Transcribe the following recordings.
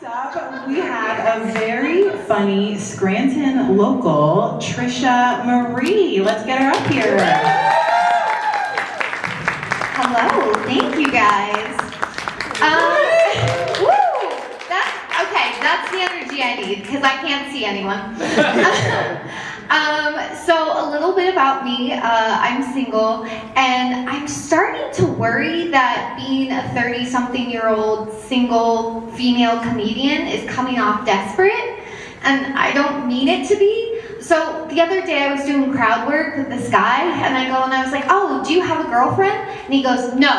Up, we have a very funny Scranton local, Trisha Marie. Let's get her up here. Hello, thank you guys. Woo! That's the energy I need because I can't see anyone. So a little bit about me. I'm single, and I'm starting to worry that being a 30-something-year-old single female comedian is coming off desperate, and I don't mean it to be. So the other day I was doing crowd work with this guy, and I was like, "Oh, do you have a girlfriend?" And he goes, "No,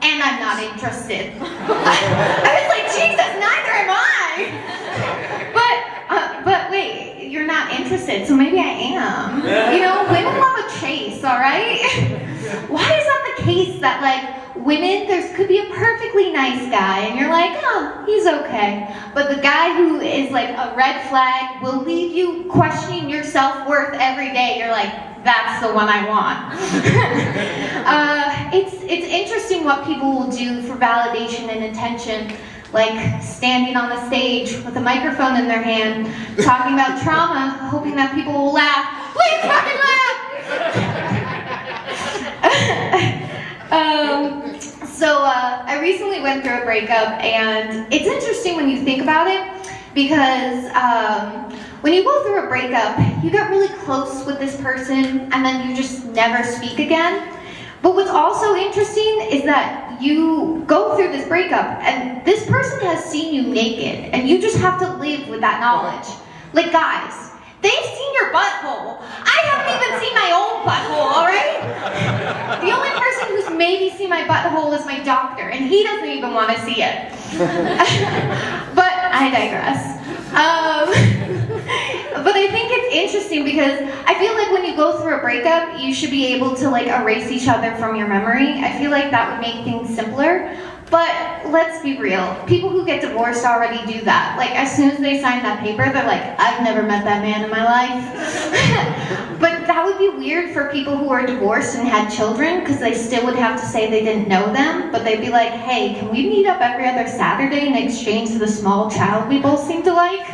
and I'm not interested." I was like, "Jesus, neither am I." But wait, you're not interested, so maybe I am. You know, women love a chase, all right? Why is that the case that, like, women, there could be a perfectly nice guy, and you're like, oh, he's okay. But the guy who is, like, a red flag will leave you questioning your self-worth every day. You're like, that's the one I want. It's interesting what people will do for validation and attention. Like standing on the stage with a microphone in their hand, talking about trauma, hoping that people will laugh. Please fucking laugh! So I recently went through a breakup, and it's interesting when you think about it, because when you go through a breakup, you get really close with this person, and then you just never speak again. But what's also interesting is that you go through this breakup, and this person has seen you naked, and you just have to live with that knowledge. Like, guys, they've seen your butthole. I haven't even seen my own butthole, alright? The only person who's maybe seen my butthole is my doctor, and he doesn't even want to see it. But I digress. But I think it's interesting because I feel like when you go through a breakup, you should be able to, like, erase each other from your memory. I feel like that would make things simpler. But let's be real. People who get divorced already do that. Like, as soon as they sign that paper, they're like, I've never met that man in my life. But that would be weird for people who are divorced and had children, because they still would have to say they didn't know them, but they'd be like, hey, can we meet up every other Saturday in exchange for the small child we both seem to like?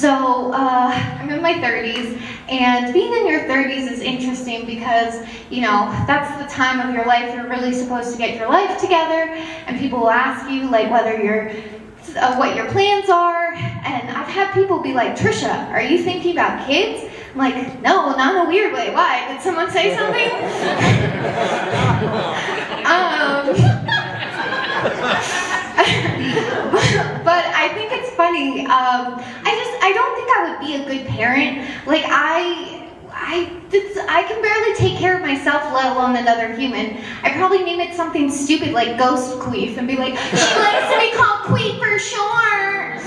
I'm in my 30s, and being in your 30s is interesting because, you know, that's the time of your life you're really supposed to get your life together, and people will ask you, like, whether you're, what your plans are, and I've had people be like, Trisha, are you thinking about kids? I'm like, no, not in a weird way. Why? Did someone say something? But I think it's funny. I don't think I would be a good parent. Like, I can barely take care of myself, let alone another human. I'd probably name it something stupid like Ghost Queef and be like, she likes to be called Queef for sure.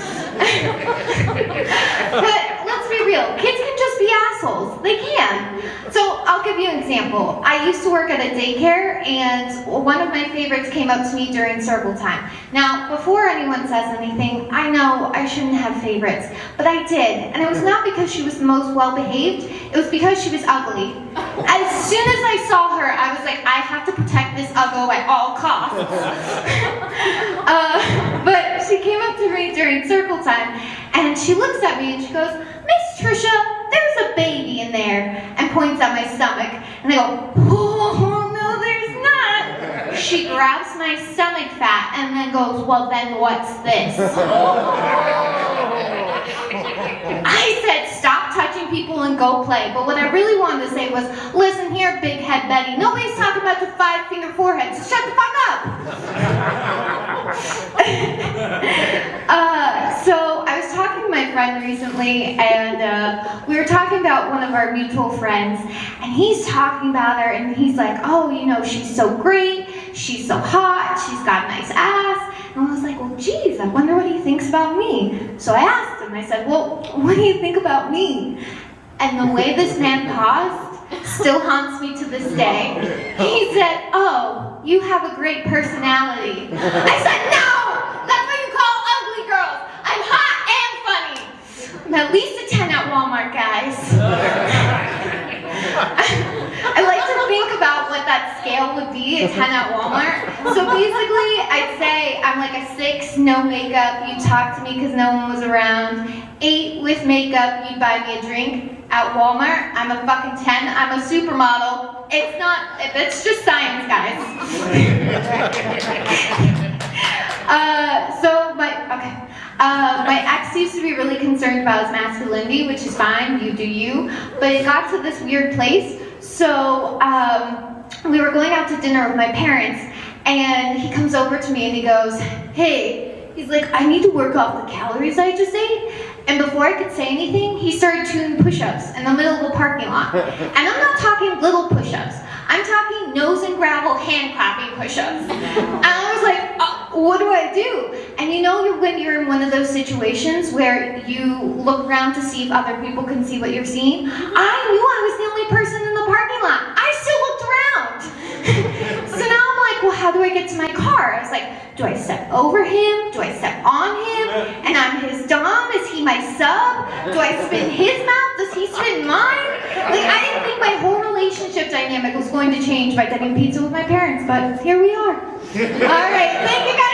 But let's be real, kids can just be assholes. They can. So I'll give you an example. I used to work at a daycare, and one of my favorites came up to me during circle time. Now, before anyone says anything, I know I shouldn't have favorites, but I did. And it was not because she was the most well-behaved, it was because she was ugly. As soon as I saw her, I was like, I have to protect this uggo at all costs. But she came up to me during circle time, and she looks at me and she goes, Miss Trisha, there's a baby in there, and points at my stomach. And I go, oh, no, there's not. She grabs my stomach fat and then goes, well, then what's this? I said, stop touching people and go play. But what I really wanted to say was, listen here, big head Betty, nobody's talking about your 5-finger forehead, so shut the fuck up. So I was talking to my friend recently, and we were talking about one of our mutual friends, and he's talking about her, and he's like, oh, you know, she's so great, she's so hot, she's got a nice ass. And I was like, well, geez, I wonder what he thinks about me. So I asked him, I said, well, what do you think about me? And the way this man paused still haunts me to this day. He said, oh, you have a great personality. I said, no, that's what you call ugly girls. I'm hot and funny. I'm at least a 10 at Walmart, guys. I like to think about what that scale would be a 10 at Walmart. So basically, I'd say I'm like a 6, no makeup, you'd talk to me because no one was around. 8 with makeup, you'd buy me a drink. At Walmart, I'm a fucking 10, I'm a supermodel. It's just science, guys. My ex used to be really concerned about his masculinity, which is fine, you do you. But it got to this weird place. So we were going out to dinner with my parents, and he comes over to me and he goes, hey, he's like, I need to work off the calories I just ate. And before I could say anything, he started doing push-ups in the middle of a parking lot. And I'm not talking little push-ups. I'm talking nose and gravel hand clapping push-ups. And I was like, what do I do? And you know when you're in one of those situations where you look around to see if other people can see what you're seeing? I knew I was the only person in the parking lot. I still looked around. So now I'm like, well, how do I get to my car? I was like, do I step over him? Do I step on him? And I'm his dom? Is he my sub? Do I spin his mouth? Does he spin mine? Like, I didn't think my whole relationship dynamic was going to change by getting pizza with my parents, but here we are. All right, thank you guys.